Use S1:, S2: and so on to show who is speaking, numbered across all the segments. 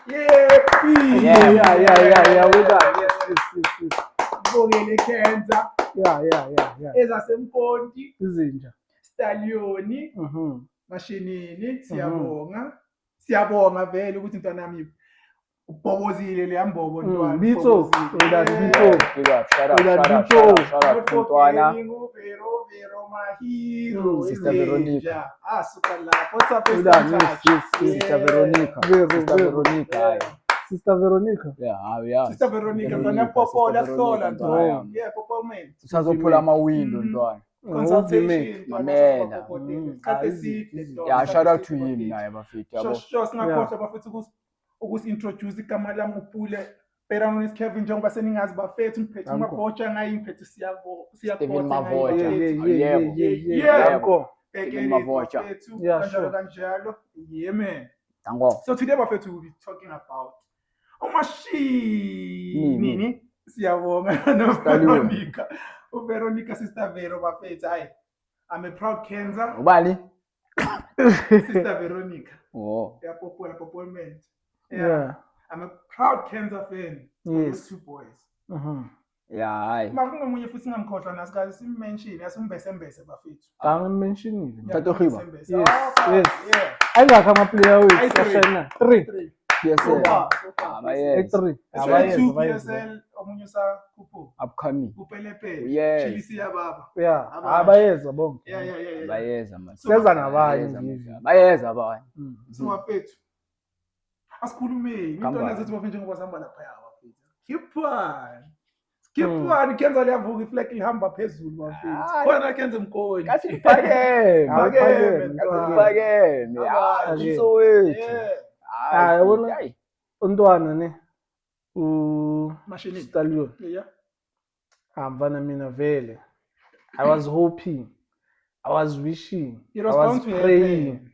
S1: Yeah, with that. Yes.
S2: Bongele Kenza.
S1: Yeah.
S2: Ezasemponti.
S1: Izinja.
S2: Stallioni. Mashinini. Siyabonga vele ukuthi intwana yami ubhobozile le yambobo ntwana.
S1: Bito.
S3: Big up. Shout out Ntwana.
S2: Vero Mahiro.
S3: Sister Veronica.
S2: Super lapho. What's up,
S3: Sister Veronica.
S1: Sister Veronica.
S3: Yeah.
S2: Sister Veronica, ntwana popola hlola ntwana. Yeah, popo man.
S3: Usazophula ama-window ntwana.
S2: Consultation.
S3: Mamela. Yeah, shout out to him naye bafethu yabo.
S2: Singakhohlwa bafethu ukusintroduce igama lami uphule Perangonis Kevin njengoba seningazi bafethu ngiphethe amavocha ngayiphethe
S3: Steven Mavocha.
S2: Yebo.
S3: Steven Mavocha.
S2: Kanjalo. Yeah man.
S3: Dango.
S2: So today bafethu we'll be talking about Mashini. Siyabonga no Veronica. Veronica Sister Vero bafethu. Hayi. I'm a proud Kenza.
S3: Ubani?
S2: Sister Veronica.
S3: Oh.
S2: Yeah, Popo man.
S1: Yeah.
S2: I'm a proud Kenza fan.
S1: Yes.
S2: Two boys.
S3: Yeah, hayi.
S2: Makungomunye futhi ngamkhohlwa nasikazi simmention yasimbesembese bafethu.
S1: Mentionile.
S3: Tatokhiba.
S1: Yes. Ayingakho ama-player wethu ashayina 3.
S3: PSL.
S1: Abayeza.
S2: 2 PSL omunye usakhuphu.
S3: Upcoming.
S2: Upelepele.
S3: Yes.
S2: Chilisi yababa.
S1: Yeah. Abayeza bonke.
S2: Yeah.
S3: Bayeza man.
S1: Seza nabanye nje.
S3: Bayeza abanye.
S2: Singafethu. Asikhulumeni. Intwana zethu bafethu njengoba sihamba lapha bafethu. Khipani Kenza liyavuka iflag ihamba phezulu bafethu. Khona Kenza Mkhoyi.
S3: Phakeme. So wait.
S1: Yabona untwana ne
S2: Mashini
S1: Stallion.
S2: Yeah.
S1: Mfana mina vele. I was hoping. I was wishing.
S2: I
S1: was praying.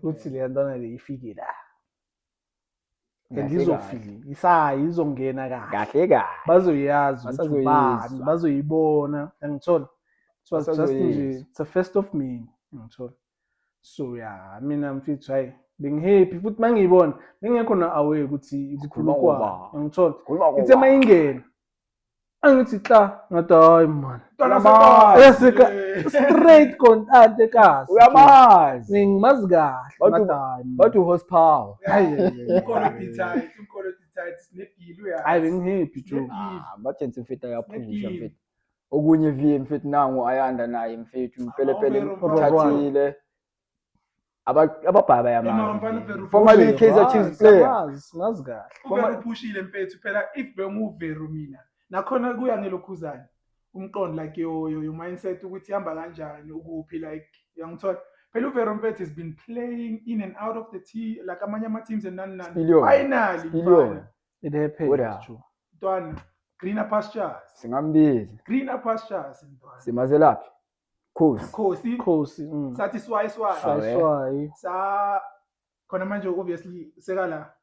S2: Ukuthi
S1: le ntwana le ifike la. Ngizofika. Izongena
S3: kahle.
S1: Bazoyazi ukuthi bani, bazoyibona. Ngithola. So it's just it's a first of me. Ngithola. So yeah, mina mfethu hayi bengihappy futhi mangiyibona bengekho na away ukuthi ukukhuluma kwa ngithola ithe mayingena angithi ngathi hayi man straight contact ekhasi
S3: uyamazi
S1: ngimazi kahle
S3: bathi horsepower
S2: quality tight snapile uyazi
S1: hayi bengihappy Joe
S3: bathi mfethu ayaphusha mfethu okunye VM mfethu nangu ayanda naye mfethu pelepele uthathile ababhaba yamanje formerly Kaizer Chiefs player
S1: ngazi kahle
S2: formerly pushile mfethu phela if benguVero mina nakhona kuya ngelokhuzana umqondo like yo mindset ukuthi ihamba kanjani ukuphi like uyangithola phela uVero mfethu has been playing in and out of the team like amanye ama teams and none finally
S1: it happened
S2: Ntwana greener pastures
S3: singambizi
S2: greener pastures ntwana
S3: simazelaphi
S2: Khosi sathi swai sa khona manje obviously sekala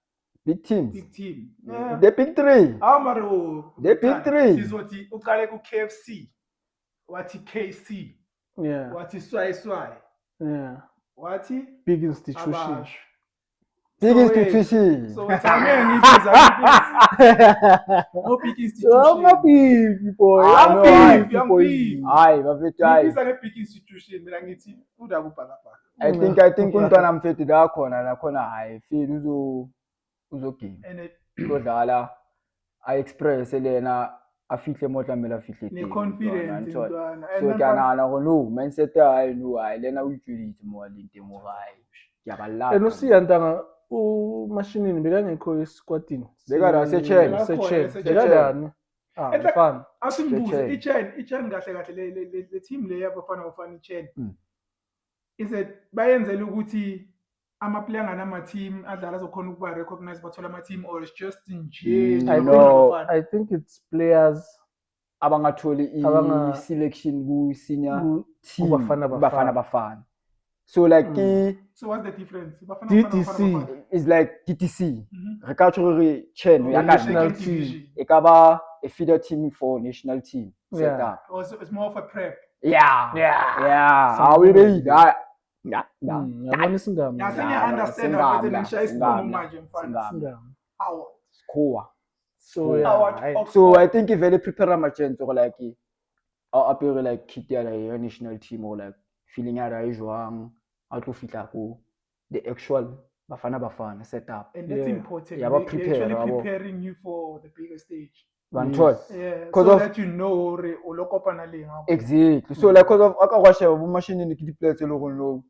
S3: big team
S2: yeah.
S3: The big three
S2: amaro
S3: the big three
S2: sizothi uqale ku KFC wathi KC
S1: yeah
S2: wathi swai
S1: yeah
S2: wathi
S1: big institution
S2: so thameni ngibiza no big institution boy
S3: hayi bafethu hayi
S2: ngibiza nge big institution mina ngithi uda kubhalabhala
S3: I think untwana mfethu la khona nakhona hayi feel uzogame udlala I-express lena afihle modlamela afihle
S2: ne confidence ntwana
S3: so kanana no mindset hayi no hayi lena uyijulite mowalinto mohayi yabalapha
S1: enosiya ntanga umashinini bekangekho esquadini
S3: bekala sechen
S1: bekadani mfana
S2: asimbuze ichen kahle le team le yabafana bafana ichen is it bayenzela ukuthi ama player ngana team adlala zokhona ukuba recognize bathola ama team or it's just nje
S1: I think it's players
S3: abangatholi i-selection ku senior team bafana so like
S2: so what's the difference
S1: DTC
S3: is like DTC recalcitrary chain
S1: national team
S3: ekaba a feeder team for national team
S2: setup also it's more of a prep
S3: yeah how we read
S1: Yabona isingam.
S2: Yeah, seniya-understand bafethu nangishaya isikhuluma manje mfana.
S1: Isingam.
S2: Howard.
S3: Sikhuwa.
S1: So yeah.
S2: Howard,
S3: So I think vele prepare amagents or like apere like kit ya la national team or like feeling ya ra jwang a tlo fitla ko the actual bafana setup.
S2: And that's important.
S3: Yeah,
S2: They're
S3: prepare,
S2: actually preparing you for the bigger stage.
S3: Control.
S2: Yeah,
S3: Because
S2: so
S3: of
S2: that you know o lo kopana le ngabo.
S3: exactly. So like because of aka wa sheba bo machine ni ke di players le go no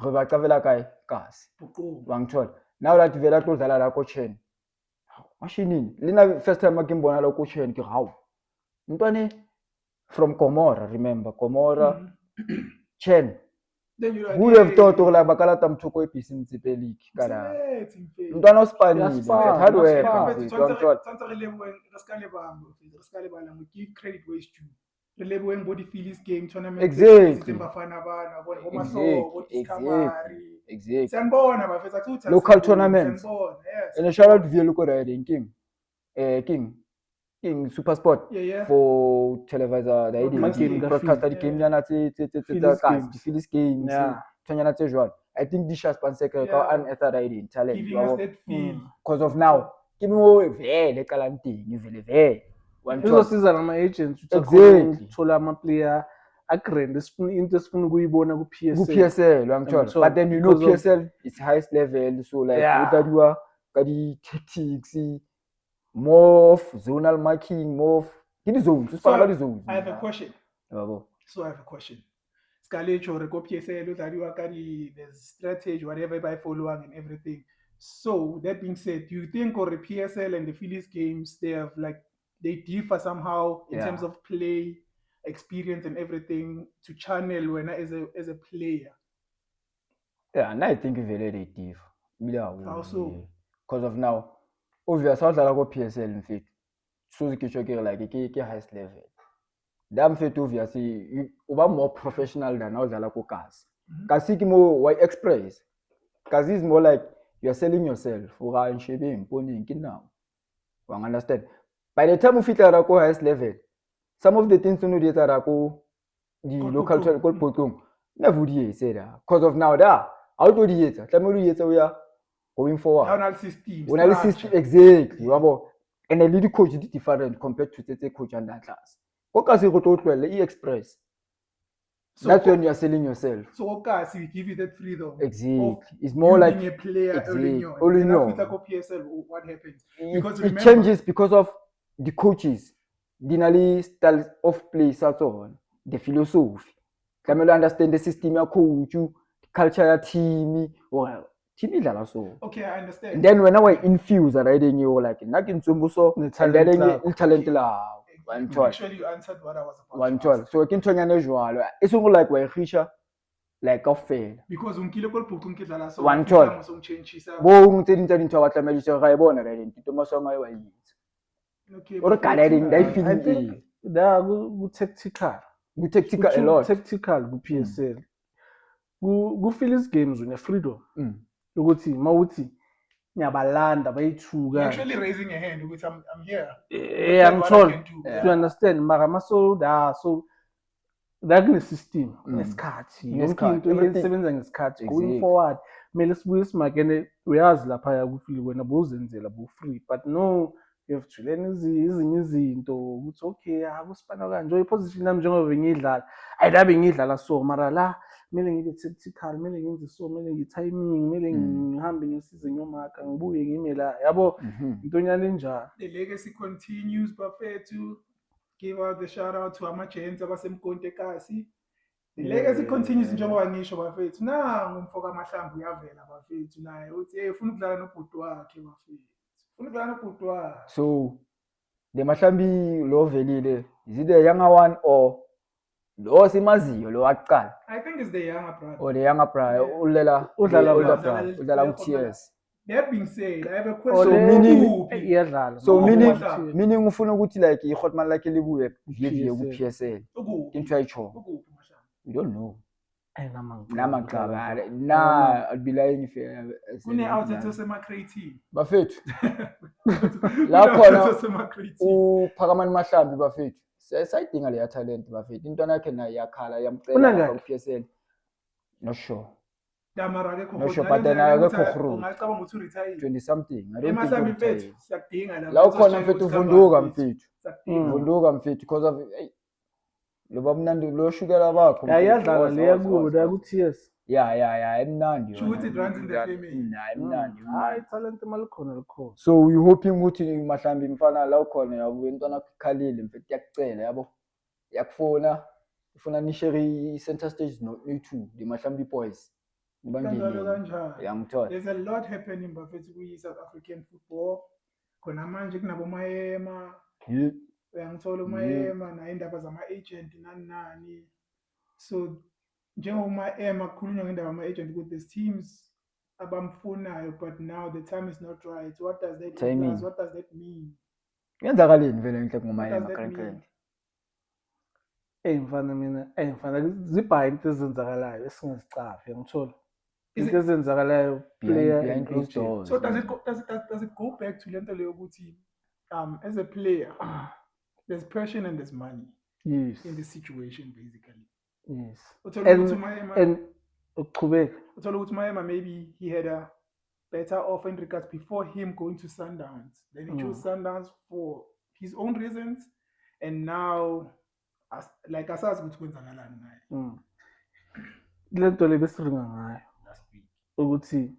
S3: re ba tavela kae kasi. Control. Now that vela tlo dlala la ko Chen. Machine lena first time a ke mbona la ko Chen ke how. Ntwane from Comora, remember Comora, Chen.
S2: Then you like,
S3: Who have thought of like bakala tamthoko eBC Mtsipe League kana. Ntwana ospanile, hard work. Control.
S2: We give credit where it's due. Relebo when body Phillies game tournament.
S3: Exactly. Local tournaments. And a shout out to Vieluko riding King Super Sport for televisor the broadcaster the game yana the Phillies games tonyana tse jwalo. I think this has been second and riding talent
S2: giving us that feel
S3: because of now give me vele kalanting vele
S1: izosiza nama-agents
S3: exactly
S1: thola ama-player agrand into esifuna ukuyibona
S3: ku-PSL wangithola but then you know PSL it's highest level so like utadiwa ka di-tactics more of zonal marking more of zones zones.
S2: I have a question. So I have a question. Scalecho re ko PSL utadiwa ka there's strategy whatever by following and everything. So that being said, do you think or the PSL and the Phillies games they have like they differ somehow in terms of play, experience, and everything to channel when as a player?
S3: Yeah, and I think very they differ.
S2: Also,
S3: because of now, obviously, how go PSL in fit, so the kitchen like the highest level. Damn fit obviously, you are more professional than how the go cars. Kasi more why express. Kasi is more like you are selling yourself. Ura and shebe pony now. You understand? By the time you fit at the highest level, some of the things you know that are the local called potom never do say that because of now that how do you it? Tell me we are going forward.
S2: Analysis
S3: exactly. And the lead coach is different compared to the coach and that class. Because you go to express. So that's when you are selling yourself.
S2: So Okasi will give you that freedom.
S3: Exactly. It's more like
S2: being a player
S3: exactly.
S2: Only PSL, what happens? Because
S3: it changes because of the coaches, the style of play, so on, the philosophy. Can you understand the system of coach, the culture team, or team is also.
S2: Okay, I understand.
S3: And then when I infuse riding you like nothing to so talent la.
S2: Actually, you answered what I was about
S3: to ask. So I can turn an usual. It's all like where Risha like a fail.
S2: Because unkile kol pukunki la so
S3: one choice. Bo untinta into what I'm just raibona riding to Masonga way.
S2: Okay.
S3: Or coloring, they feel
S1: I think they are good tactical.
S3: Good tactical a lot.
S1: Tactical good PSL. Good Phillies games with freedom. Ukuthi mawuthi nyabalanda bayithuka.
S2: You're actually raising a hand because I'm here.
S1: I'm told to understand mara maso da so that is system ngesikhathi yonke into isebenza ngesikhathi going forward mele sibuye simagene uyazi lapha ya kufili wena bozenzela bo free but no you have to learn izinye izinto ukuthi okay akusipana kanje iposition nami njengoba bengidlala ayidabe ngidlala so mara la mele ngibe tactical mele ngenze so mele ngitiming mele ngihambe ngisize ngiyomaka ngibuye ngimela yabo intonyana enjalo.
S2: The legacy continues buffet to give out the shout out to amagents abasemkonto ekasi. The legacy continues njengoba ngisho bafethu nangu umfoka amahlambu uyavela bafethu naye uthi ufuna ukudlala nobhuti wakhe bafethu ufuna ukudlala nobhuti wakhe.
S3: So the mahlambi lo velile is it the younger one or lo simaziyo lo waqala?
S2: I think it's the younger brother.
S3: Or the younger brother udlala UTS.
S2: That being said, I have a question.
S3: So meaning ufuna ukuthi like iHotman like libuye via ku PSL. Into icho. We don't know. Namagaba na I'd be lying if
S2: kune outlet sema creative.
S3: Bafethu. La khona uPhakamani Mahlambi bafethu. Sayidinga le talent bafethu. Into yakhe nayo yakhala yamcela ku PSL. Not sure.
S2: Mara akekho
S3: Not sure,
S2: ngale
S3: but then
S2: ndlela
S3: akekho
S2: yokuthi
S3: Groot.
S2: ungacabanga ukuthi uretire
S3: 20 something. I don't think
S2: emahlambi
S3: uretired.
S2: mfethu siyakudinga la
S3: La ukhona mfethu uvunduka mfethu. Uvunduka mfethu because of lo babunandi lo shukela bakho.
S1: Yayadlala leya kuda ku-TS.
S3: Yeah, emnandi.
S2: Sho ukuthi it runs in the family.
S3: Emnandi.
S1: Hayi talent malikhona likhona.
S3: So we hoping ukuthi mahlambi mfana la ukhona yabo intwana kukhalile mfethu yakugcela yabo. Yakufona ufuna nishare i-center stage no-2 the mahlambi boys.
S2: There's a lot happening bafethu kwi-South African football. Khona manje kunabo Mayema. Uyangithola uMayema nayindaba zama-agent nani. So njengoba Ema kukhulunywa ngendaba ama-agent ukuthi there's teams abamfunayo but now the time is not right. What does that mean? What does that mean?
S3: Yenzakaleni vele ngihle ngoMayema currently.
S1: Mfana zibhayi into ezenzakalayo esingazicafi ngithola. Into ezenzakalayo
S3: behind closed doors.
S2: So does it go back to lento leyo ukuthi as a player there's passion and there's money.
S1: Yes.
S2: In this situation basically.
S1: Yes.
S2: And
S1: uqhubeka.
S2: Uthola ukuthi Mayema maybe he had a better offer in regards before him going to Sundowns. Then he chose Sundowns for his own reasons and now asazi ukuthi kwenzakalani naye.
S1: Lento le besiringa ngayo ukuthi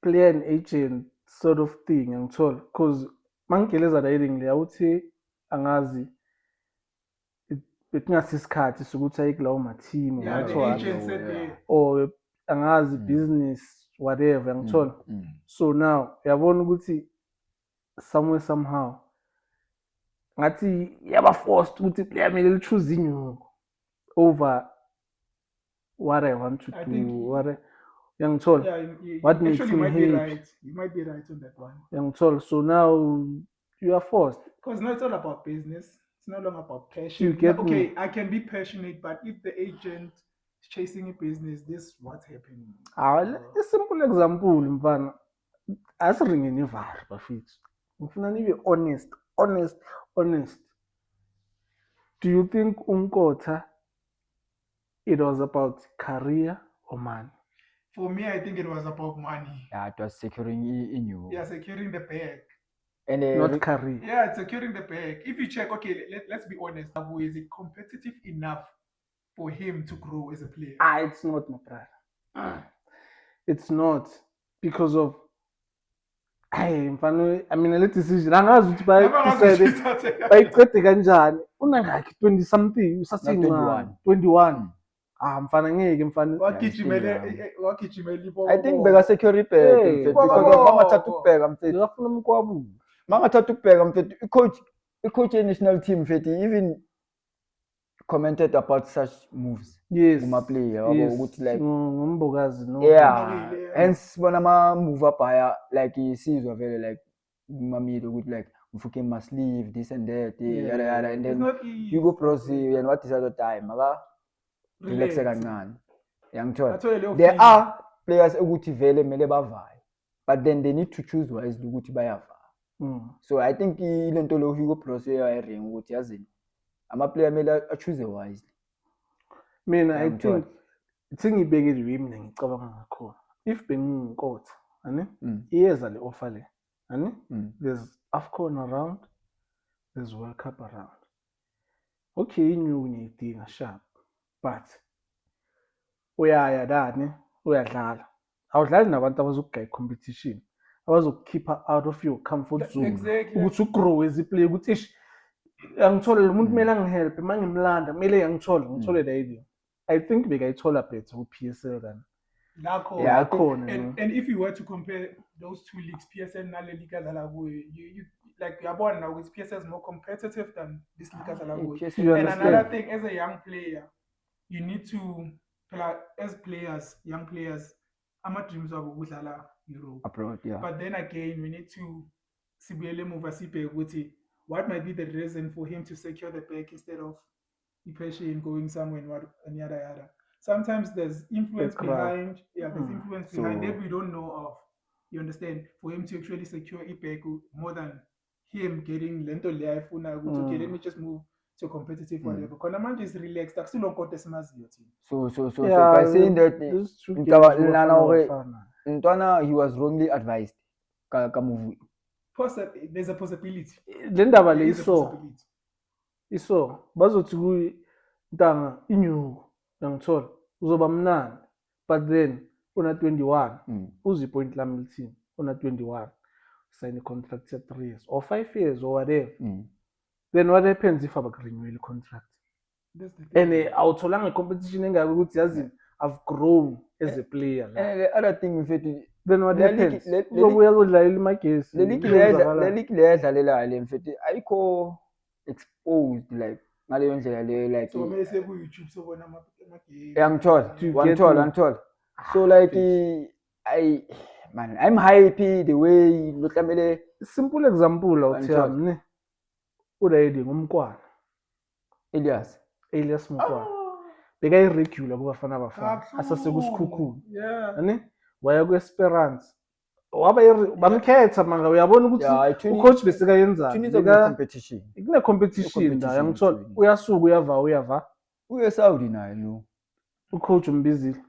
S1: player and agent sort of thing ngithola because mangigeleza la heading le awuthi angazi bekungasikhathi sokuthi ayikulawo ma team or angazi business whatever ngithola. So now uyabona ukuthi somewhere somehow ngathi yaba forced ukuthi player mele li choose inyuko over what I want to do. What
S2: what makes him right. You might be right on that one.
S1: So now you are forced.
S2: Because now it's all about business. It's no longer about passion. Okay, I can be passionate, but if the agent is chasing a business, this is what's happening.
S1: A simple example, mfana. Asiringeni ivar bafethu. Ngifuna nibe honest. Do you think Umkotha it was about career or money?
S2: For me, I think it was about money.
S3: Yeah, it was securing in you.
S2: Yeah, securing the bag.
S1: And not career.
S2: Yeah, it's securing the bag. If you check, okay, let's be honest. Is it competitive enough for him to grow as a player?
S1: It's not, my brother. It's not because of. I mean, let decision. Angazi ukuthi bayiqede kanjani. Unangakhi 20 something usasencane 21. Mfana ngeke mfana
S2: wagijimela ibo.
S3: I think beka secure ibheke because bangathatha ukubheka mfethu.
S1: Ngafuna umkwabu.
S3: Bangathatha ukubheka mfethu i-coach national team mfethu even commented about such moves.
S1: Yes.
S3: Kuma player ukuthi like
S1: ngombokazi no.
S3: Yeah. Hence bona ma move up higher like isizwa vele like mamile ukuthi like Mfukeng must leave this and that yada and then you go proceed and what is other time aka relax kancane. Yangithola. There are players ukuthi vele mele bavaye but then they need to choose wisely ukuthi bayava. So I think ilento lo Hugo Bros uyayiring ukuthi yazini ama player mele choose wisely.
S1: Mina I think ngibekele mina ngicabanga ngakho if benginkotha ane iyeza le offer le ane there's AFCON around, there's World Cup around. Okay, inyuku ngiyidinga sharp but uyaya dani uyadlala awudlali nabantu abazokugaya competition abazokukhipha out of your comfort zone ukuthi ugrow as a player ukuthi ish angithola lo muntu kumele angihelp mangimlanda kumele ngithole la idea. I think bekayithola better ku-PSL than
S2: and if you were to compare those two leagues, PSL na Le Liga dlala kuyo, you like yabona now is PSL is more competitive than this league dlala kuyo. And another thing, as a young player, you need to as players, young players, ama dreams wabo ukudlala Europe
S3: abroad, yeah.
S2: But then again, we need to sibuyele emuva sibheke ukuthi what might be the reason for him to secure the bag instead of passion going somewhere and yada. Sometimes there's influence behind. Yeah, there's influence behind that we don't know of. You understand? For him to actually secure Ipeku more than him getting lento life. Okay, let me just move to competitive whatever. Khona manje is relaxed, akusilonkonto esimaziyo thina.
S3: So by saying that
S1: those two games
S3: ngicabanga
S1: were
S3: lana hore
S1: Bafana.
S3: Ntwana he was wrongly advised ka movie.
S2: There's a possibility.
S1: Le ndaba
S2: There
S1: le
S2: is a
S1: iso
S2: possibility.
S1: bazothi kuyi ntanga inyuku yangithola uzoba mnandi but then una 21 uzi point lami lithini una 21 sign a contract for 3 years or 5 years or whatever. Then what happens if abakurenew contract?
S2: That's the thing.
S1: And awutholanga competition engabe ukuthi yazi I've grown as a player la.
S3: And the other thing mfethu
S1: Then what
S3: Le
S1: happens?
S3: league-
S1: Uzobuya uzodlalela imagesi.
S3: le league leyadlalela le mfethu ayikho exposed like ngaleyo ndlela le like
S2: So kumele siye ku-YouTube sobona ama-game.
S3: Angithola. So like I'm happy the way Lotlamele
S1: Simple example awuthi
S3: Angithola.
S1: yami udayedi ngumkwana Elias Mkwana. Bekayi-regular kuBafana Bafana asasekusukhukhulu.
S2: Yeah.
S1: Ani waya ku-Esperance bamkhetha manga uyabona ukuthi ucoach besekayenzani
S3: competition.
S1: kune competition la yangithola uyasuka uyava
S3: Uye Saudi naye lo.
S1: ucoach umbizile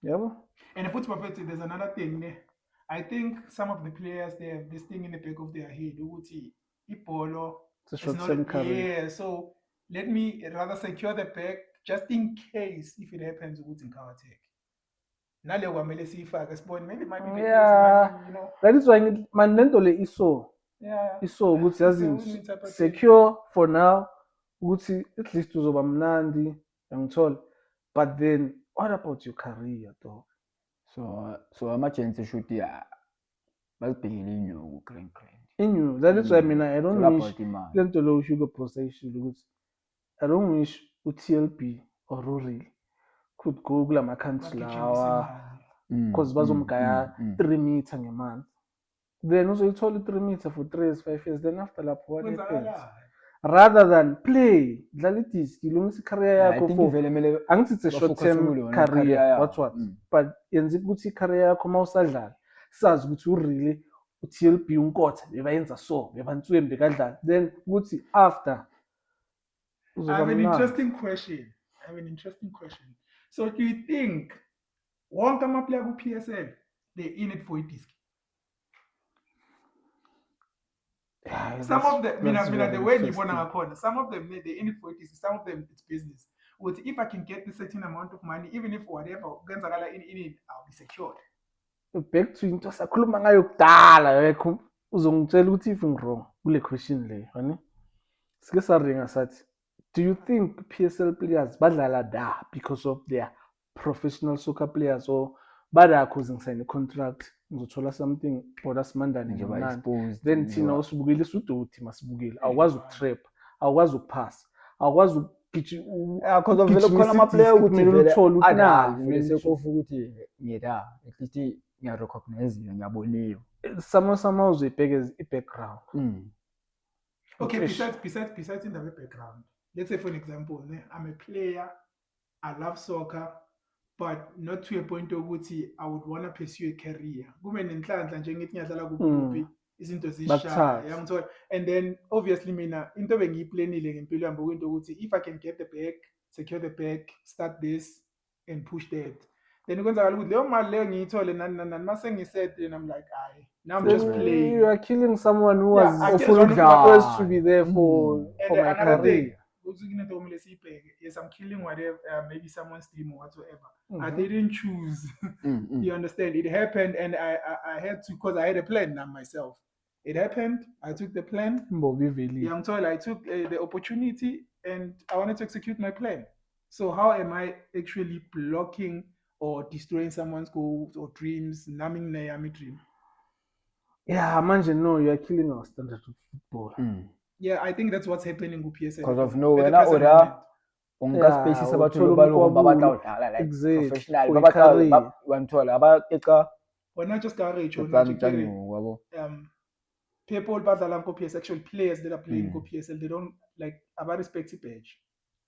S1: yabo.
S2: And futhi bafethu there's another thing ne. I think some of the players they have this thing in the back of their head ukuthi ibholo
S1: It's a
S2: is
S1: short-term
S2: not
S1: career.
S2: yeah, so let me rather secure the bag just in case if it happens ukuthi ngikawatake. Nale kwamele siyifake sibone maybe it might be the
S1: Yeah.
S2: case, you know.
S1: That is why man lento le
S2: Yeah.
S1: iso ukuthi
S2: It's a
S1: yazi
S2: win-win type of thing.
S1: secure for now ukuthi at least uzoba mnandi yangithola but then what about your career though?
S3: So ama-agents should bazibhekele inyuku grand.
S1: That is why mina I
S3: It's
S1: don't
S3: all
S1: wish
S3: about imali.
S1: lento lo ushuka procession ukuthi I don't wish uTLB or Rory could go kula ma country lawa because bazomgaya 3 meter ngemonth. Then uzoyithola 3 meter for 3 years 5 years then after lapho what happens? Rather than play dlala idisk ilungisa icareer
S3: I
S1: yakho
S3: think
S1: for
S3: vele mele
S1: angithi it's a short term
S3: bafocus kuyona career
S1: career
S3: yabo.
S1: what but yenza ukuthi icareer yakho mawusadlala sazi ukuthi ureally uTLB unkotha bebayenza so bebantsweni bekadlala then ukuthi after
S2: I have an interesting question. So do you think wonke ama-player ku-PSL they're in it for a disc? Some of them, the way ngibona ngakhona, some of them they're in it for a disc, some of them it's business. But if I can get a certain amount of money, even if whatever kenzakala in it, I'll be secured.
S1: back to into sakhuluma ngayo kudala uzongitshela ukuthi if ngirong kule question le hani sike saringa sathi do you think PSL players badlala da because of their professional soccer players or bada cause ngisayine contract ngizothola something or simandane nje mnandi then thina usibukile isuduthi masibukile awukwazi ukutrap awukwazi ukuphasa awukwazi
S3: because of vele khona ama-player ukuthi vele adali vele sekofa ukuthi ngiyeda at least ngiyarecognize ngiyaboniwe
S1: sama uzibheke i-background.
S2: Okay, besides in the background, let's say for an example, I'm a player, I love soccer, but not to a point of which I would want to pursue a career. And then obviously into if I can get the bag, secure the bag, start this and push that. Then and I'm like, now I'm just playing.
S1: You are killing someone who was
S2: supposed
S1: to be there for my career.
S2: Yes, I'm killing whatever, maybe someone's team or whatsoever. I didn't choose. You understand? It happened, and I had to because I had a plan now myself. It happened. I took the plan. I'm told I took the opportunity, and I wanted to execute my plan. So how am I actually blocking or destroying someone's goals or dreams, numbing Naomi dream?
S1: Yeah, imagine no, you are killing our standard of football.
S2: Yeah, I think that's what's happening with PSL.
S3: Because of nowhere na ora unga spaces abantu babatla like professional babatla wanthola abakeqa
S2: not just courage or people badlala ko PSL actually players that are playing ko PSL they don't like about respect badge.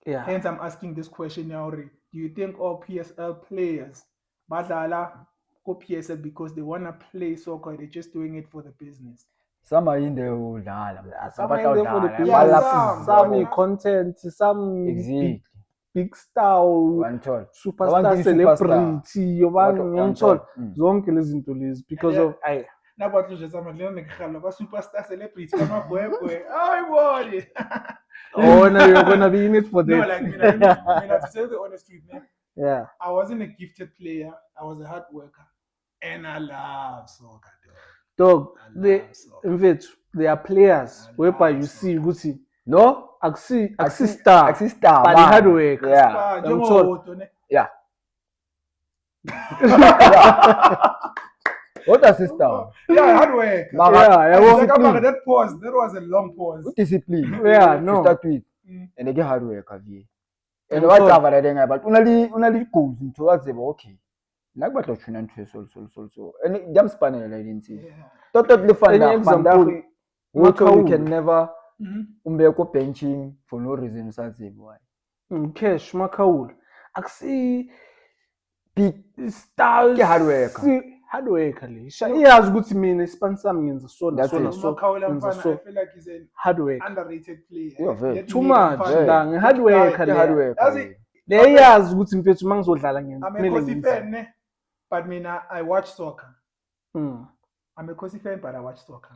S2: Yeah. Hence I'm asking this question now. Do you think all PSL players badlala ko PSL because they want to play soccer, they're just doing it for the business?
S3: Sama yinde udlala.
S1: Some are there for the
S3: udlala,
S2: Yeah,
S1: players, some
S2: some.
S1: content, some
S3: Exactly.
S1: big star,
S3: Wanthola.
S1: superstar
S3: Abantu i-superstar.
S1: celebrity, ngiyangithola
S3: Mm.
S1: zonke lezi zinto lezi because of ayi
S2: Nabantu nje samadlelo nekuhlala ba-superstar celebrity bamabhwebhwe. Ayibone.
S1: oh you're gonna be in it for
S2: No,
S1: that.
S2: like mina, to tell the honest truth, man,
S1: Yeah.
S2: I wasn't a gifted player. I was a hard worker. And I love soccer,
S1: Dog,
S2: I
S1: they
S2: love soccer.
S1: in fact they are players
S2: I
S1: whereby
S2: love
S1: you see
S2: soccer.
S1: ukuthi
S3: No?
S1: akusi star
S3: Axi-star.
S1: but
S3: man.
S1: hard work.
S3: Yeah.
S2: Ah,
S1: ngiyangithola.
S2: njengoHoto, ne?
S3: Yeah. What a sister?
S2: Yeah, hard work.
S3: Mara-
S1: Yeah,
S2: And
S1: yabo.
S2: like, about that pause, that was a long pause.
S3: Discipline.
S1: Yeah,
S3: To
S1: no.
S3: start with.
S2: Mm.
S3: And they get hard work avie. And
S1: Ngiyangithola.
S3: what have I done but unali goals towards them okay. Nakubatho tshuna ntwe so. And them spanner I didn't see.
S2: Yeah.
S3: Totally fun.
S1: Any example,
S3: What you
S1: Makaulu.
S3: can never
S2: Mhm.
S3: umbeko benching for no reason sazi why.
S1: Cash Makaul akusi
S3: Big
S1: stars
S3: Ke hard worker.
S1: hard worker le iyazi ukuthi mina ispan sami ngenza so na
S3: That's
S1: so na
S3: it.
S1: so
S2: Makaula
S1: ngenza
S2: Mfana, I
S1: so
S2: feel like he's an
S1: hard work
S2: underrated player.
S3: Yeah, very.
S2: Let
S1: too
S2: me
S1: much
S2: Mfana.
S3: Yeah.
S1: dang hard worker
S3: Ke hard
S1: le
S3: work.
S2: That's it.
S1: le iyazi ukuthi mfethu mangizodlala
S2: I'm a
S1: kumele
S2: Kosi
S1: ngenze.
S2: fan, ne? But mina, I watch soccer.
S1: Mm.
S2: I'm a Kosi fan, but I watch soccer.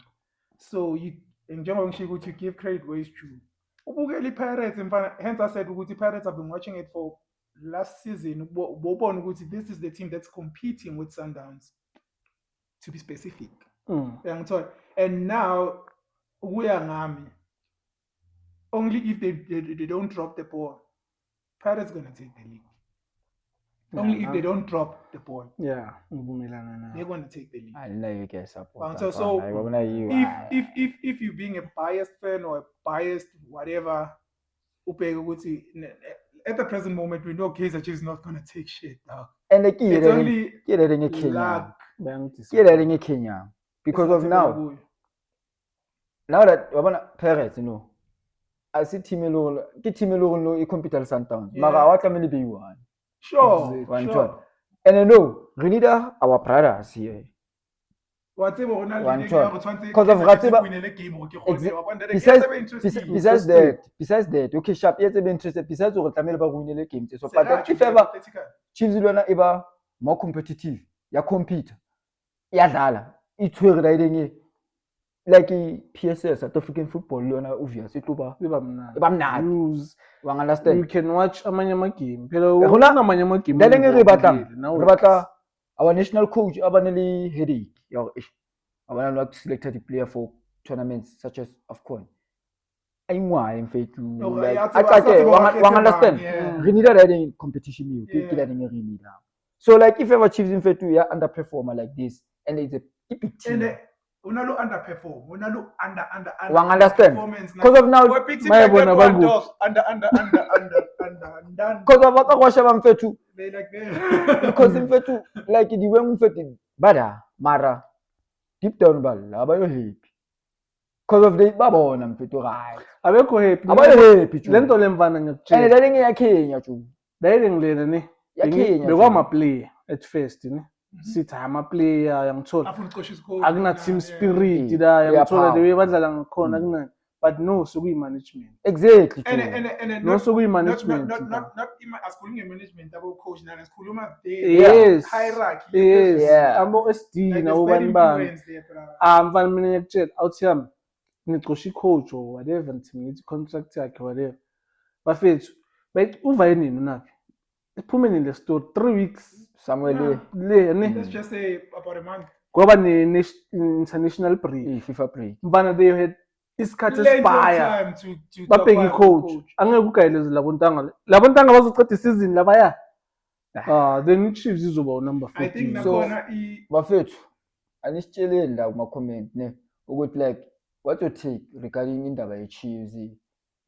S2: So you, njengoba ngisho ukuthi you give credit where it's due. Ubukela iPirates Mfana, hence I said ukuthi Pirates have been watching it for last season. Ubona ukuthi this is the team that's competing with Sundowns. To be specific.
S1: Mm.
S2: Uyangithola? And now ukuya ngami, only if they don't drop the ball, Pirates gonna take the league. Only if they don't drop the ball,
S1: Yeah, ngivumelana
S2: they're
S1: nawe.
S2: gonna take the league.
S3: I know you get support.
S2: So,
S3: I wanna you.
S2: If you being a biased fan or a biased whatever, ubheke ukuthi at the present moment we know Kaizer Chiefs is not gonna take shit, dog.
S3: And the
S2: It's only
S3: get in Kenya.
S2: luck.
S1: Bayangithi
S3: Get in Kenya. Because of
S2: It's
S3: now.
S2: not
S3: Now that wabona Pirates, you know, I see team alone compete at Sundowns.
S2: Yeah.
S3: Mara awatlameli be one.
S2: Sure,
S3: One
S2: sure.
S3: shot. And I know Renida our brothers here.
S2: Whatever Ronaldo
S3: One
S2: did,
S3: shot.
S2: you have 20
S3: 'Cause of Ratiba-
S2: win the game, okay,
S3: Exa-
S2: I wonder,
S3: besides-
S2: they're interesting.
S3: Besides that, okay, sharp yet be interested. Besides what Tamil ba win the game. So, but
S2: Será que
S3: if ever
S2: hypothetical?
S3: Chiefs lona iba more competitive, ya compete, ya dala, itshwere riding like PSL South African football lona obvious ituba
S1: iba mnandi.
S3: iba mnandi.
S1: Views.
S3: Wa
S1: You
S3: understand?
S1: can watch amanye amagame. Phela
S3: Hona-
S1: kunamanye amagame.
S3: Then nge re batlang,
S1: Now
S3: re batla our national coach abaneli headache. Ya abana not selected the player for tournaments such as AFCON. Ayingwaye mfethu.
S2: No,
S3: Like
S2: yathi
S3: atake
S2: basathi
S3: wa
S2: bawakhethe
S3: understand.
S2: bani, yeah.
S3: Re need a riding competition you.
S2: Yeah.
S3: Ke riding really now. So like if ever Chiefs mfethu ya underperformer like this and it's a big team.
S2: And Unalo underperform. Unalo under.
S3: Wang understand?
S2: Performance.
S3: Because of now,
S2: We're beating
S1: Maya
S2: like that
S1: bona
S2: one
S1: bagu.
S2: dog. Under.
S3: because of akakwasha mfethu.
S2: They like that.
S3: Because mfethu like the way mfethu bada mara deep down bal abayo happy. Because of the babona mfethu right.
S1: abekho happy.
S3: Abayo happy.
S1: Le nto le mfana
S3: and
S1: ngiyakutshela.
S3: that ya Kenya chu.
S1: Direct lena ne.
S3: Ya Kenya.
S1: Bekwama player at first ne. Sithi ama player yangithola.
S2: Afuna uqosha isikole.
S1: Akuna team spirit
S3: Yeah.
S1: la
S3: Yeah,
S1: yangithola the way
S3: power.
S1: badlala ngakhona kunani. But no sokuyi management.
S3: Exactly.
S2: And
S1: No sokuyi
S2: not
S1: management.
S2: asikhuluma nge-management abo coach nana sikhuluma
S1: Yes.
S2: hierarchy.
S1: Yes.
S3: Yeah.
S1: Amo SD
S2: Like
S1: na
S2: there's bad
S1: ubani bani.
S2: influence there, bra.
S1: Mfana mina ngiyakutshela awuthi yami ngicosha i-coach or whatever ngithi ngithi contract yakhe whatever. Bafethu bayithi uva yini naphi? Iphume nini le story 3 weeks
S3: Somewhere
S1: le ne
S2: Let's just say about a month.
S1: ngoba ne international break.
S3: FIFA break.
S1: Mfana they had isikhathi
S2: Plenty of
S1: esipaya.
S2: time to
S1: Babheka
S2: acquire
S1: i-coach angeke ugayeleze labontanga labontanga bazoceda isizini labaya then i-Chiefs izoba number
S2: I think
S1: 14
S3: So-
S2: nakhona
S3: Bafethu anisitsheleni la kuma comment ne ukuthi like what your take regarding indaba ye Chiefs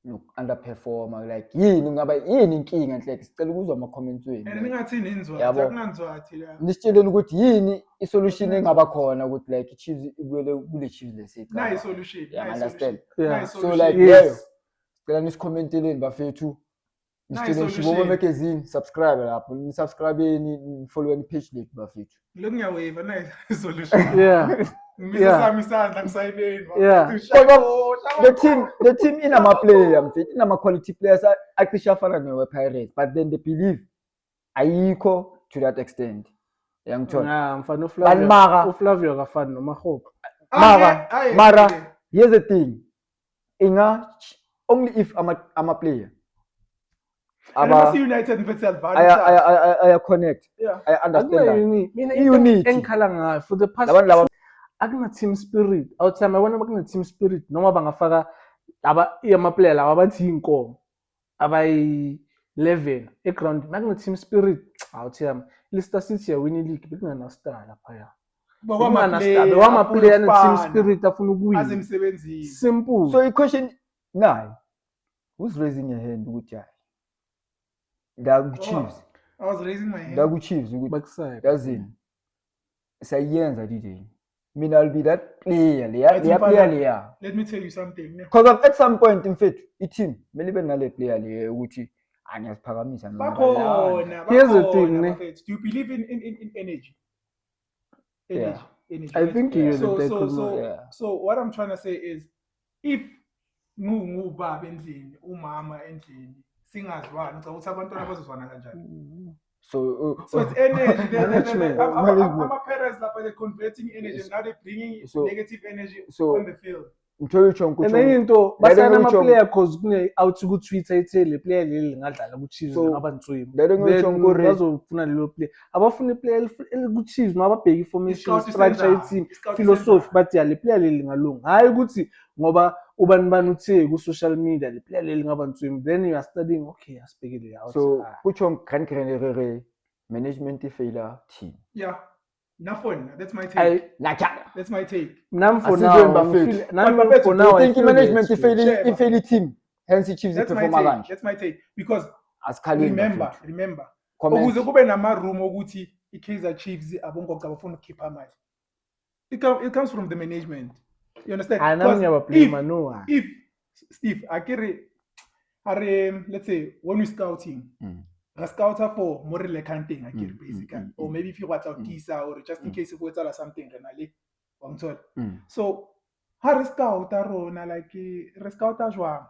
S3: look underperformer like yini ngaba yini inkinga like sicela ukuzwa ama comments
S2: and
S3: wenu
S2: ningathini inzwa
S3: Yabo.
S2: akunanzwathi la.
S3: nisitsheleni ukuthi yini isolution engaba khona ukuthi like Chiefs ibuyele kule Chiefs lesiqa
S2: Nayi solution.
S3: Yeah,
S2: nayi
S3: understand.
S2: solution,
S1: Yeah.
S2: nayi
S3: so
S2: solution.
S3: like
S1: Yes.
S3: leyo sicela nisicommenteleni bafethu
S2: Nice
S3: nisitsheleni
S2: solution.
S3: Shibobo magazine subscribe lapho nisubscribeni follow page lethu bafethu
S2: Look ngiyaweva nayi solution.
S1: yeah
S2: Ngimisa sami isandla ngisayibeni.
S1: Yeah.
S3: The team inama-player mfethu, inama-quality players acishe afana newe-Pirates, but then the belief ayikho to that extent. Uyangithola?
S1: Mfana
S3: But mara-
S1: uFlavio akafani noMahoko.
S3: Mara, here's the thing. Only if I'm a player.
S2: United mfethu advantage.
S3: I connect.
S2: Yeah.
S3: I understand that.
S1: Mina
S3: I-unity.
S1: engikhala ngayo for the past
S3: Labantu
S1: akuna team spirit. Awuthama abona bakuna team spirit noma bangafaka ama-player laba abathi inkomo abayi-11 eground nakune team spirit. Awuthama Leicester City yawina league bekungana star lapha. Bewama-player ne team spirit afuna ukuwina.
S2: Azemsebenzini.
S1: Simple.
S3: So the question now, who's raising a hand ukuthi hayi? Chiefs.
S2: I was raising my hand.
S3: Chiefs ukuthi
S1: Backside.
S3: yazini. Sayenza DJ. Mina I'll be that player leya.
S2: Let me tell you something.
S3: Because at some point in fact, team mele be nale player le ukuthi angiyaphakamisa
S2: Bakhona.
S1: Here's the thing,
S2: Do you believe in energy?
S3: Yeah.
S2: Energy.
S1: I think you
S2: So what I'm trying to say is, if ngubaba endlini, umama endlini, singazwani, ukuthi abantwana bazozwana kanjani?
S3: So
S2: it's energy.
S3: Management.
S2: My parents they're converting energy, now they're bringing negative energy on the field.
S1: enye into basana ama-player cause kune-out ku-Twitter ithe le player leli lingadlala ku-Chiefs ngaba ntswimi then bazofuna lelo player abafuna iplayer ku-Chiefs noma babheke i-formation structure ye-team philosophy bathi ya le player leli lingalunga hhayi ukuthi ngoba ubani uthe ku-social media le player leli ngaba ntswimi then you are studying okay asibhekele
S3: so kutsho ngikhanikerenere management failure team.
S2: Yeah. That's my take. That's my take.
S1: For now,
S3: I think management fail team. Hence Chiefs perform again.
S2: That's my take. Because
S3: remember,
S2: ukuze kube nama-room ukuthi i-Kaizer Chiefs abongoga bafuna ukukhipha amali. It comes from the management. You understand? If Steve, let's say when we're scouting, a scouter for more like hunting, basically, or maybe if you watch out Kisa or just in case if we tell something, so how scouter rona like scouter joa.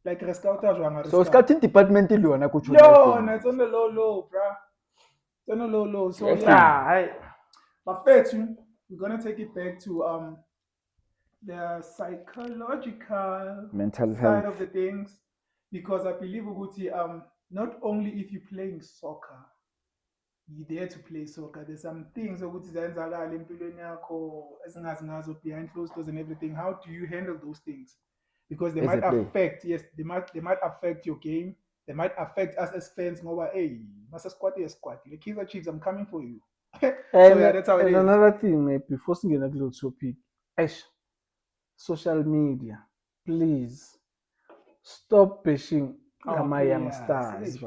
S2: Like scouter joa.
S3: So scouting department is on
S2: it's on the low, bruh. It's on the low. So but first, we're gonna take it back to the psychological
S3: mental
S2: side
S3: health
S2: of the things, because I believe not only if you're playing soccer, you're there to play soccer. There's some things behind closed doors and everything. How do you handle those things? Because they might affect, they might affect your game. They might affect us as fans. Hey, Master Squatty, the Kaizer Chiefs, I'm coming for you. That's how it is.
S1: Another thing, before singing a little topic, social media, please stop pushing my youngsters.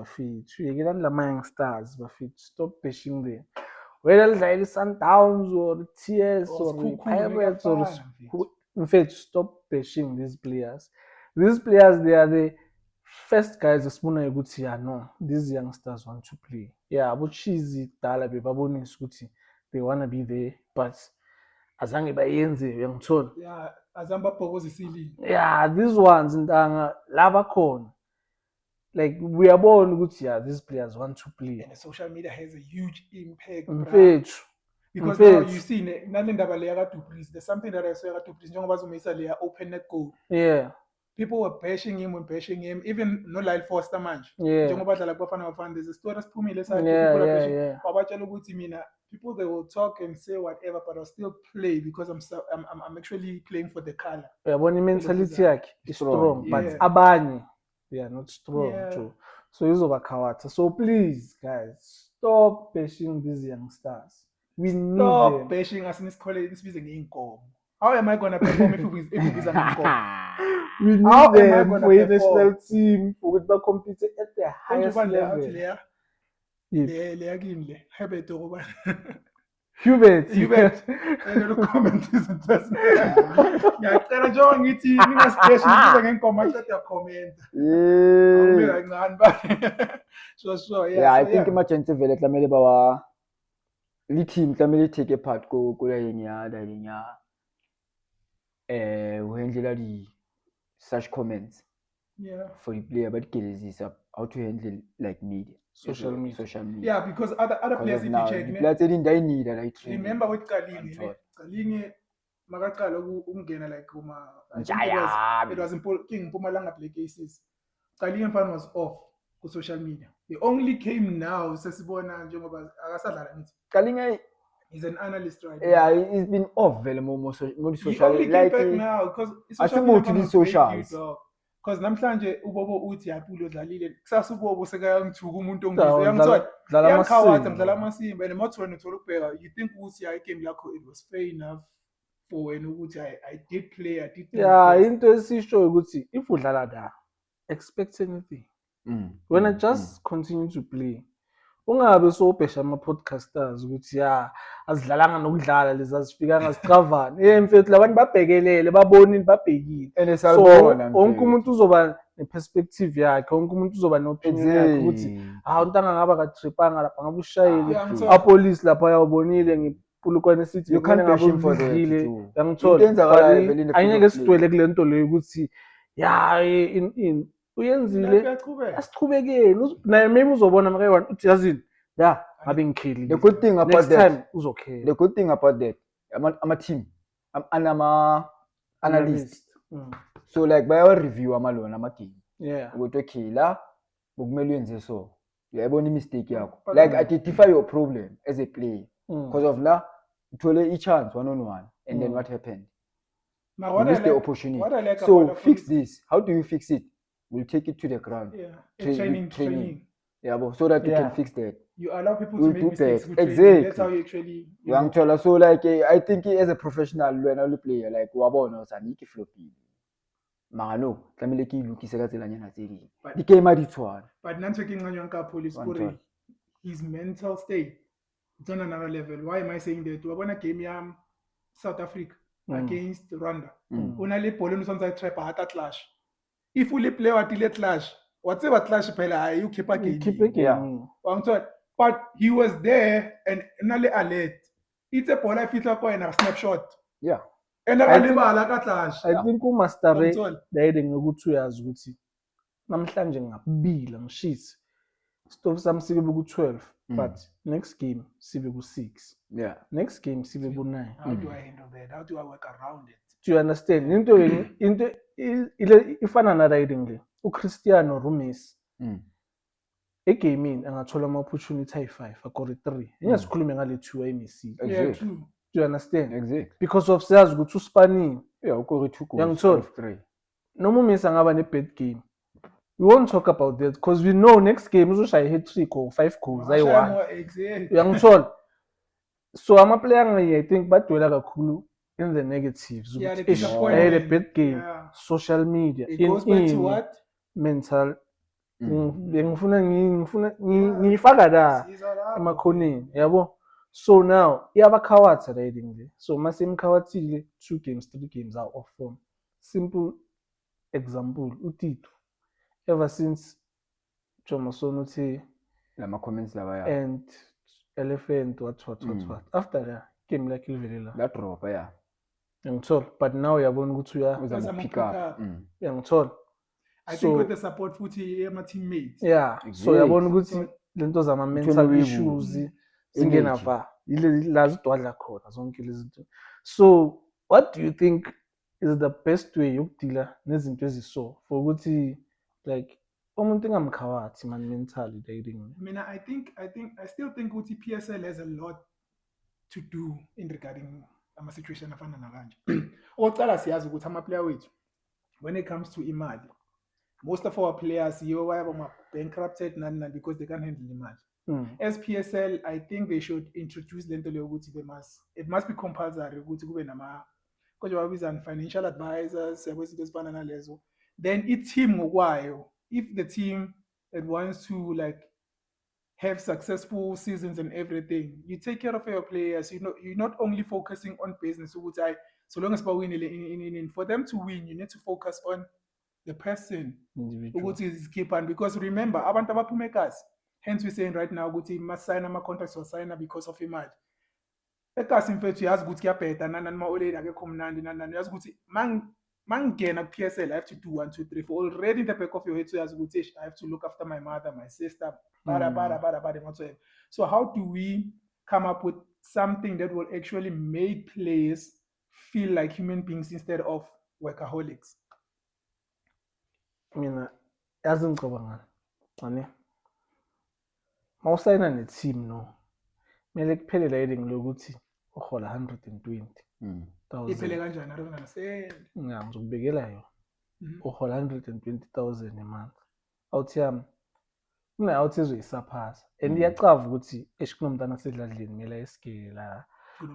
S1: Stop pushing them. Whether like Sundowns or TS or Pirates or in fact, stop pushing these players. These players, they are the first guys espuna ukuthi no, these youngsters want to play. Yeah, but cheesy dala bebabonisa ukuthi they wanna be there, but azange bayenze uyangithola.
S2: Yeah, azamba phokoza isilini.
S1: Yeah, these ones ndanga laba khona. Like we are born ukuthi these players want to play.
S2: And the social media has a huge impact.
S1: Because
S2: now you see nalendaba leya kaDuplessis, there's something that I saw kaDuplessis njengoba bazomisa leya open net goal.
S1: Yeah.
S2: People were bashing him, even no Lyle Foster manje. Njengoba dlala kubafana bafana, there's a story esiphumile side people are bashing. Babatshela ukuthi mina people they will talk and say whatever, but I'll still play because I'm actually playing for the color.
S1: Uyabona mentality yakhe is strong, but abanye they are not strong too. So izobakhawatha. So please guys, stop bashing these youngsters. We need them.
S2: Bashing us in this college, this is income. How am I gonna perform if it is an income?
S1: We need them for a national team for the compete at the highest level. Hubert.
S2: The comment is interesting. Ngiyacela njengoba ngithi ningasibheshi ngenkomo aceda comment.
S3: So I think emergency vele klamele le team tlamehile take part ko lenya ho handle di such comments
S2: Yeah.
S3: for the player but gelezisa how to handle like media
S1: Social media.
S2: Yeah, because other players if you check,
S3: the players didn't die need like training.
S2: remember with Kalingi,
S3: Control.
S2: Kalingi makaqala ukungena like I think
S3: Njaya.
S2: it was in King Mpumalanga play cases. Kalingi mfana was off ku social media. He only came now sesibona njengoba akasadlala ngithi.
S3: Kalinga,
S2: He's an analyst right
S3: yeah, he's been off vele mo
S2: He
S3: social
S2: only came
S3: like
S2: back now because
S3: asimothi the socials.
S2: Because namhlanje ubobo uthi yaphula odlalile kusasa ubobo sekayangithuka umuntu ongibiza uyangithola
S1: Dlala
S2: mdlala amasimba and mathi wena uthola ukubheka you think ukuthi ya game yakho it was fair enough for wena ukuthi I did play I did
S1: yeah, into esisho ukuthi if udlala la expect anything. When I just continue to play. Ungabe sobhesha ama-podcasters ukuthi ya azidlalanga nokudlala lezi azifikanga zicravana mfethu labantu babhekelele babonile babhekile so wonke umuntu uzoba ne-perspective yakhe wonke umuntu uzoba ne-opinion yakhe ukuthi untanga ngaba katripanga lapha ngabe ushayile apolisi lapha ayawubonile ngipulukwane sithi yangithola angeke sidwele kule nto leyo ukuthi ya uyenzile asichubekeni naye maybe uzobona makayi-1 uthi yazini ya ngabe ngikheli
S3: the good thing about
S1: next
S3: that
S1: time uzokhela
S3: the good thing about that ama-team anama analyst so like bayawa review amalona ama-game ukuthi okay la bokumele uyenze so uyayibona i-mistake yakho like identify your problem as a player because of la uthole i-chance 1-on-1 and then what happened you missed the opportunity so fix this how do you fix it we'll take it to the ground training yeah, so that you can fix that
S2: you allow people to make mistakes
S3: exactly
S2: that's how you actually
S3: so like I think as a professional when I player like wabona usaniki flopping mara no tlamehile ke ilukise ka tselanyana tse ding di game a di tshwana
S2: but nantsho ke nqanywa ka police scoring his mental state it's on another level why am I saying that wabona game ya South Africa against Rwanda una le ball no sonza trap hata clash if ule play what ile clash whatever clash phela you keep a game but he was there and nale alert it's a ball I fitla ko ena snapshot and akalibala ka clash
S1: I think umastare dayide ngokuthi uyazi ukuthi namhlanje ngabila ngishisi stop sami sibe ku12 but next game sibe ku6 next game sibe ku9
S2: how do I handle that how do I work around it
S1: do you understand into ile ifana na riding le uCristiano Rumes egaming angathola ama-opportunity ayi5 akore 3 ingasikhulume ngale 2 ayimisi do you understand
S3: exactly
S1: because of siyazi ukuthi uspanning
S3: ukore 2 goals
S1: yangithola 3 noma uMessi angaba ne-bad game we won't talk about that because we know next game uzoshaya hat-trick or 5 goals ayi1 uyangithola so ama-player I think badwela kakhulu in the negatives I had a bad game social media
S2: it goes back to what
S1: mental ngifuna ngifaka la emakhoneni yabo so now iyabakhawaza riding le so mase imkhawathile 2 games 3 games are off form simple example uTito ever since Jomason uthi
S3: lama comments laba
S1: and elephant what after that game like ilvelela
S3: that drop
S1: ngithola but now uyabona ukuthi
S3: uza pick up
S1: ngithola
S2: I think with the support futhi ema teammates
S1: so uyabona ukuthi lento zama mental issues zingena va ile lazi dwadla khona zonke lezi zinto so what do you think is the best way yokudila nezinto eziso for ukuthi like umuntu engamkhawathi man mentally dating
S2: mina I still think ukuthi PSL has a lot to do in regarding ama situation afana nakanje oqala siyazi ukuthi ama player wethu when it comes to imali most of our players were bankrupted because they can't handle imali as PSL I think they should introduce lento leyo ukuthi it must be compulsory ukuthi kube nama konje babiza financial advisors yabezinto ezifana nalezo then i-team ngokwayo if the team that wants to like have successful seasons and everything you take care of your players you're not only focusing on business so long as in for them to win you need to focus on the person ukuthi is keeper because remember abantu abaphuma egazi hence we saying right now ukuthi must sign ama contracts or sign because of imali ekasi mfethu yazi ukuthi kuyabheda nani ma-oledi akekho mnandi nani yazi ukuthi mangingena ku-PSL I have to do 1 2 3 4 already in the back of your head uyazi ukuthi I have to look after my mother, my sister, bada whatsoever. So how do we come up with something that will actually make players feel like human beings instead of workaholics?
S1: Mina yazi ngicabanga ngani mawusayina ne-team no kumele kuphele la heading lokuthi uhola 120,000
S2: iphele kanjani? I don't understand.
S1: ngizokubekela yona uhola 120,000 a month awuthi yami kunayothi ezoyisaphasa and iyacava ukuthi kunomntana asedladleni kumele esigela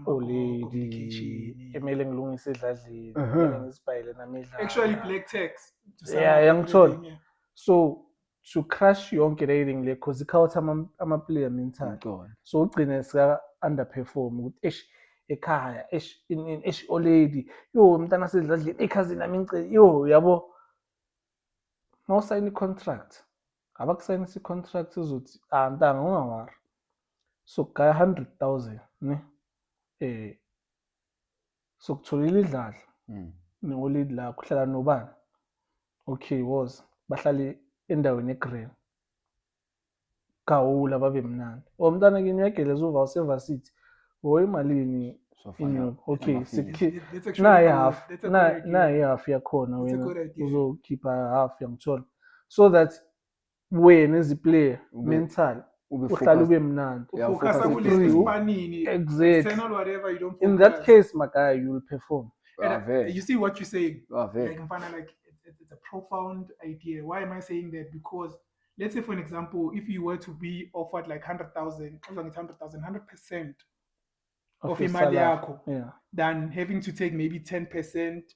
S1: oledi emele ngilungise edladleni kumele ngizibhayile namidlalo
S2: actually black tax
S1: yangithola. So to crush yonke rating le cause ikhawutha ama-player mental so ugcine sika underperform ukuthi ekhaya oledi umntana asedladleni ekhazini nami ngicela yabo mawusayina i-contract abakusayinisa i-contract uzothi ntanga ungawari so kugaya 100,000 ne so kutholile idlala ne-oledi la kuhlala nobani okay bahlale endaweni egreen gawula babe mnandi umntana kini uyageleza uva city imalini okay nayi half yakhona wena uzokhipha half yangithola so that wena as a player mental uhlala ube mnandi exactly in that case my guy you will perform.
S2: You see what you're saying like it's a profound idea. Why am I saying that? Because let's say for an example, if you were to be offered like 100,000 100% of imali yakho, than having to take maybe 10%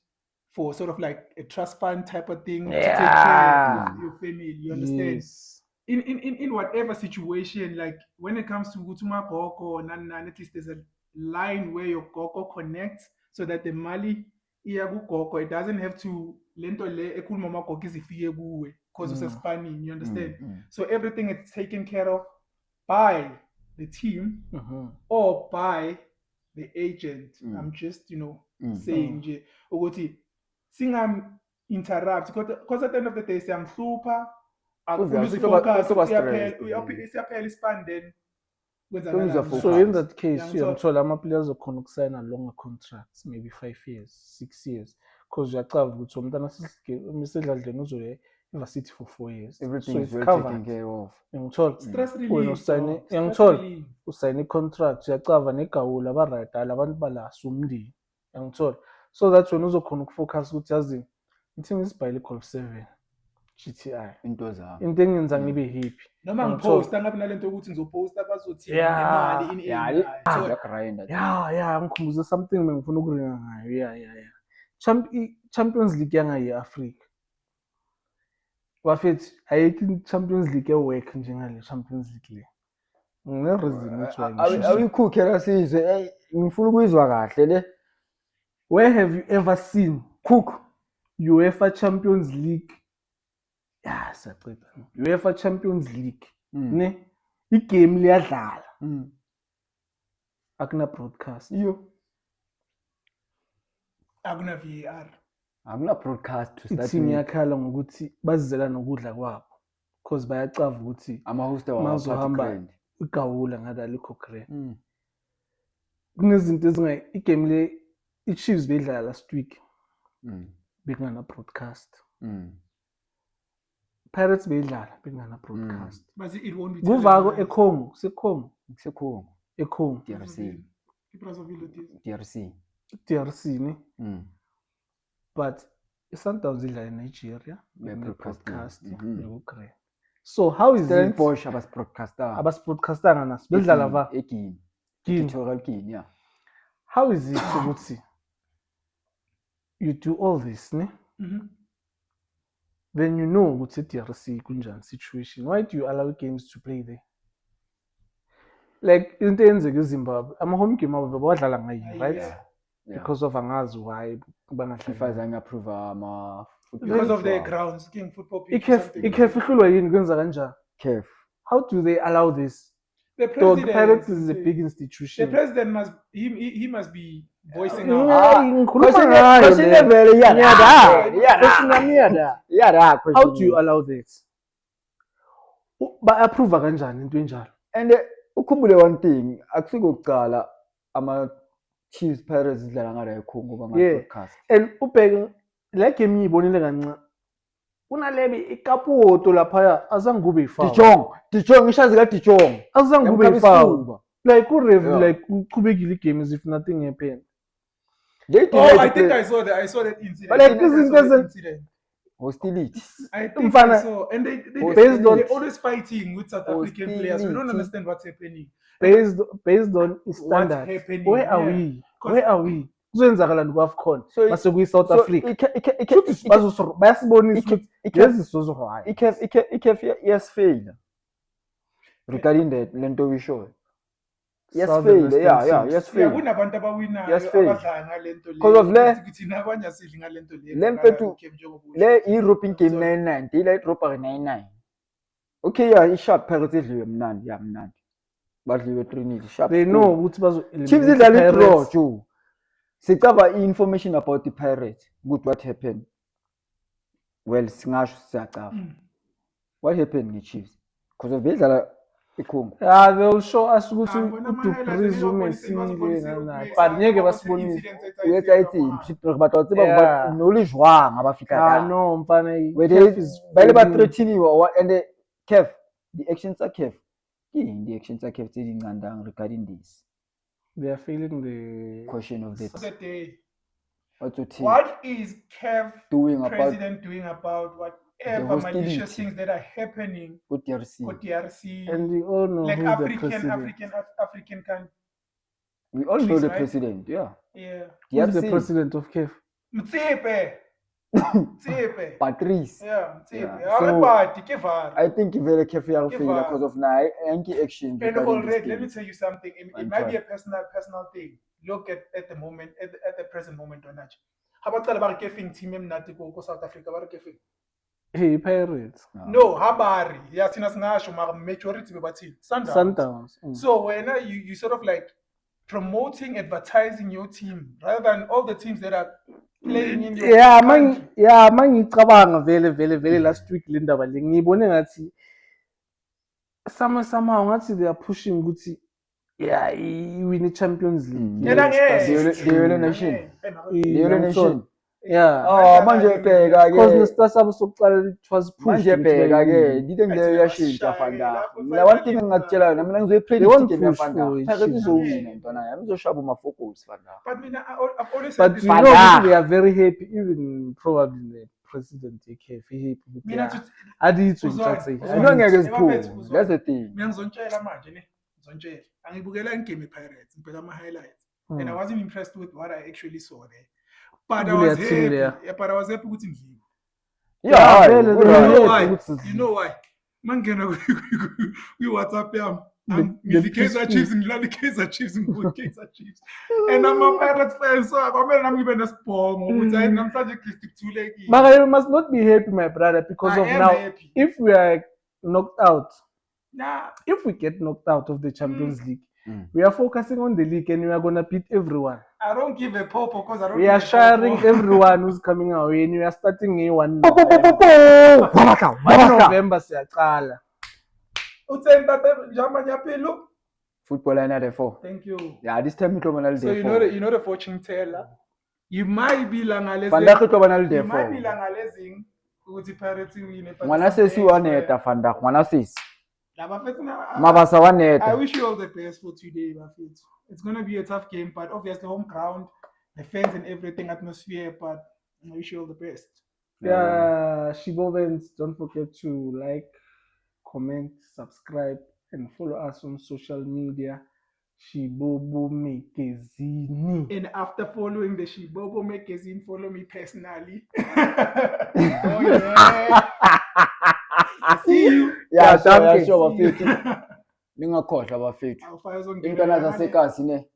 S2: for sort of like a trust fund type of thing to take care of your family, you understand?
S1: Yes.
S2: In whatever situation, like when it comes to Gutuma Goko or Nan, at least there's a line where your Goko connects so that the Mali it doesn't have to lento le ekulmama Goko izifike kuwe because it's spanning, you understand? So everything is taken care of by the team or by the agent. I'm just, saying nje ukuthi singam interrupt because at the end of the day siyamhlupha siyaphela ispan then
S1: so in that case uyamthola ama-players akhona ukusayina longer contracts maybe 5 years 6 years because uyacava ukuthi umntana esedladleni uzoya evarsity for 4 years
S3: everything
S1: so
S3: is
S1: it's
S3: well taken care of.
S1: Ngithola usayine i-contract uyacava negawula abarayidala abantu balasa umndeni yangithola so that wena uzokhona ukufocus ukuthi yazi ngithi ngisibhayile golf 7 GTI
S3: into zami
S1: into engenza ngibe happy
S2: noma ngiposta ngabe nalento ukuthi ngizoposta bazothi nemali
S1: ngikhumbuza something ngifuna ukuringa ngayo Champions League yangaye Africa bafethi ayikho Champions League ework njengale Champions League le ngine-reason ukuthi
S3: awuyikhukhela sizwe ngifuna ukuyizwa kahle le.
S1: Where have you ever seen UEFA Champions League siyaqeda UEFA Champions League ne igame liyadlala akuna broadcast
S2: akuna VAR
S3: akuna broadcast to start
S1: team yakhala ngokuthi bazizela nokudla kwabo because bayacava ukuthi
S3: ama-host
S1: mazohamba igawula ngada likho grand kunezinto igame le i-Chiefs bedlala last week bekungana broadcast Pirates bedlala bekungana broadcast
S2: but it won't be
S1: kuvako eCongo eCongo DRC ne but iSundowns idlala eNigeria broadcast bekugre so how is it
S3: Bosch
S1: abasibroadcastanga naso bedlala va
S3: Guinea
S1: how is it ukuthi you do all this ne then you know ukuthi DRC kunjani situation why do you allow games to play there like into enzeka eZimbabwe ama-home game abo badlala ngayo right because of angazi why
S3: FIFA zange approve
S2: because of their grounds king football pitch
S1: iCAF ihlulwa yini kwenza kanjani
S3: CAF
S1: how do they allow this
S2: The
S1: Dog,
S2: president,
S1: Pirates is a big institution.
S2: The president must he must be voicing
S1: Yeah.
S2: out.
S3: Question
S1: Question
S3: level,
S1: How do you allow this? Ba-approve kanjani into enjalo?
S3: And ukhumbule one thing, akusikokuqala ama-Chiefs Pirates idlala ngala ekhungu bama-broadcast.
S1: And ubheke le game ngiyibonile kancane. Unalebe ikapoto laphaya azange kube ifoul.
S3: Dichong ishazi ka Dichong.
S1: Azange kube ifoul. Like
S2: Yeah.
S1: like uqhubekile game as if nothing happened.
S2: I think I saw that incident.
S1: But like this incident
S3: hostility.
S2: I think I saw, and they're always fighting with South African players. We don't understand what's happening.
S1: Based on standard.
S2: What's happening?
S1: Where are we? Where are we? Kuzoyenzakalani ku-AFCON? Base kuyi-South Africa. Bayasibonisa ukuthi lezi sizohaya.
S3: ICAF yasifeyila regarding that lento oyishoyo. Yasifeyila.
S2: Kunabantu abawinayo
S3: Yasifeyila.
S2: abadlala ngale nto le.
S3: Because of le-
S2: Thina abanye asidli ngale nto le.
S3: Le mfethu- Le i-European game 99, ile i-Europa 99. Okay, yeah, i-Sharp Pirates idliwe mnandi, ya mnandi. Badliwe 3-0. Sharp.
S1: They know ukuthi bazo-eliminate
S3: Chiefs idlala i-draw,
S1: Pirates.
S3: Joe. Sicaba i-information about the Pirates. Good, what happened? Well, singasho siyacaba. What happened nge-Chiefs? Because of bedlala ikhungu.
S1: Yeah, they'll show us ukuthi
S2: Bona
S1: uDupreez
S2: ama-highlights
S1: umesile but ngeke basibonise.
S3: Uyetsa ithi batho ba tseba
S1: Yeah.
S3: ba nole jwang abafika la.
S1: No, mfana
S3: Where
S1: i-CAF
S3: they
S1: is
S3: ba le ba
S1: very-
S3: threateniwa and the CAF, the actions are CAF. The actions are CAF tse dingandang regarding this
S1: they are failing the
S3: question of that. What's your team
S2: What is Kev
S3: doing about
S2: president doing about whatever
S3: hostility.
S2: malicious things that are happening
S3: what DRC?
S2: for DRC,
S1: and we all know
S2: like
S1: who the president.
S2: African country?
S3: We all know
S2: Please,
S3: the
S2: right?
S3: president, yeah.
S2: Yeah.
S1: Who's the
S3: DRC,
S1: president of CAF?
S2: Mtsepe. Mtsepe.
S3: Patrice.
S2: Yeah, Mtsepe.
S3: Yeah. So-
S2: Everybody, Kevar.
S3: I think very careful
S2: Give
S3: because
S2: up.
S3: of now anti-action.
S2: And
S3: regarding this
S2: already, let
S3: thing.
S2: me tell you something. It
S3: I'm
S2: might be
S3: sorry.
S2: a personal thing. Look at the moment, at the present moment on that. How about the kefing team emnati ko South Africa? About kefing?
S1: Hey, Pirates.
S2: No, habari. Yeah, thina singasho mara majority bebathini.
S1: Sundowns.
S2: So when you sort of like promoting, advertising your team rather than all the teams that are playing in your country.
S1: Mangicabanga vele last week le ndaba le ngibone ngathi somehow ngathi they are pushing ukuthi iwin i-Champions League.
S2: Yena
S3: The Yellow Nation. The Yellow Nation.
S1: Yeah.
S3: Oh, manje bheka
S1: Because
S3: ke.
S1: nestar sabo sokuqala it was pushed.
S3: Manje
S1: ukuthi
S3: bheka ke.
S1: bayiwine.
S3: Dide ngeke yashintsha fanda.
S2: lapho
S3: La one thing engakutshela yona mina ngizoyiplay
S1: They won't
S3: ticket ya
S1: push
S3: fanda.
S1: for it,
S3: Phakathi
S1: shit.
S3: izowina ntwana yami. Izoshaba ama-focus fanda.
S2: But mina, I've always said
S1: But
S2: this.
S1: you know
S3: Fanda.
S1: they are very happy, even probably the president AKF happy with
S2: Mina
S1: their
S2: to-
S1: aditho
S2: Uzwani,
S1: ngithathe.
S2: uzwani.
S3: Into ngeke
S2: Ebaphethe
S3: ziphume.
S2: uzwani.
S3: That's the thing.
S2: Mina ngizontshela manje ne. Ngizontshela. Angibukela ingame Pirates, ngibheka ama-highlights. And I wasn't impressed with what I actually saw there. But I
S1: Really
S2: was happy.
S1: athini leya.
S2: Yeah, but I was happy ukuthi ngidliwe.
S3: Yeah,
S1: vele,
S2: You
S1: vele.
S3: alright.
S2: know why?
S1: ukuthi
S2: You know why? Mangena kwi-WhatsApp yami.
S1: The
S2: Ngidla i-Kaizer
S1: peaceful-
S2: Chiefs, ngidlala i-Kaizer Chiefs, ngibuka i-Kaizer Chiefs. And ama-Pirates fans, so kwamele nami ngibe nesibhongo ukuthi hayi namhlanje Kristi kuthulekile.
S1: Maka, you must not be happy, my brother, because
S2: I
S1: of
S2: am
S1: now.
S2: happy.
S1: If we are knocked out,
S2: Nah,
S1: if we get knocked out of the Champions League,
S3: Mm.
S1: we are focusing on the league and we are gonna beat everyone.
S2: I don't give a popo because I don't
S1: We
S2: give
S1: are
S2: a
S1: sharing
S2: popo.
S1: everyone who's coming our way and we are starting A1
S3: Babaka, babaka.
S1: November siyaqala.
S2: Utheni tate njama nyaphilo?
S3: Football line at the 4.
S2: Thank you.
S3: Yeah, this time it was
S2: So you know the fortune teller. You might be langalezing.
S3: Fanda ke tobana le
S2: You
S3: the
S2: might be
S3: 4.
S2: langalezing ukuthi Pirates win.
S3: Ngwana sesi wa neta fanda, ngwana sesi.
S2: Labafethu na-
S3: Mabasa wa
S2: I
S3: neta.
S2: wish you all the best for today, Bafethu. It's gonna be a tough game, but obviously home ground, the fans and everything, atmosphere. But I wish you all the best.
S1: Yeah, Shibovens, don't forget to like, comment, subscribe, and follow us on social media. Shibobo Magazine.
S2: And after following the Shibobo magazine, follow me personally. Oh yeah. See you.
S3: Yeah,
S1: thank
S3: sure
S1: you.
S3: bafethu. Ningakhohlwa bafethu.
S2: Awufake zonke
S3: Intwana
S2: lana.
S3: zasekasi ne.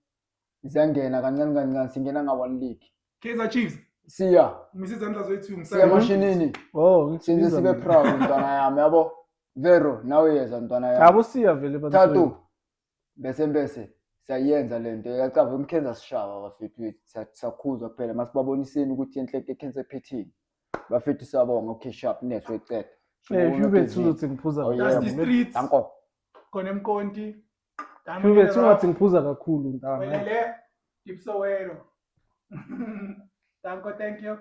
S3: Ziyangena kancane kancane singena nga-1 league.
S2: Kaizer Chiefs.
S3: Siya,
S2: Misizandla zethu
S3: siya mashinini.
S1: Oh,
S3: Since sibe proud ntwana yami yabo. Vero, nawe yeza ntwana yami.
S1: Abo siya vele bantwana.
S3: Tatu, bese siyayenza lento yacava umkhenza sishaba bafethu wethu siyakhuzwa kuphela masibaboniseni ukuthi enhle ekhenza ephethini bafethu siyabonga okay sharp neso ecede
S1: Few bethu uzothi ngiphuza
S2: That's the streets.
S3: danko
S2: Khona eMkonti.
S1: few bethu ungathi ngiphuza kakhulu ntanga.
S2: Welele. Dipsowelo. Danko, thank you.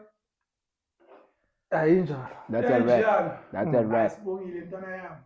S1: Ayinjalo.
S3: that's a wrap
S2: Enjalo.
S3: that's a wrap
S2: Sibongile ntwana yami.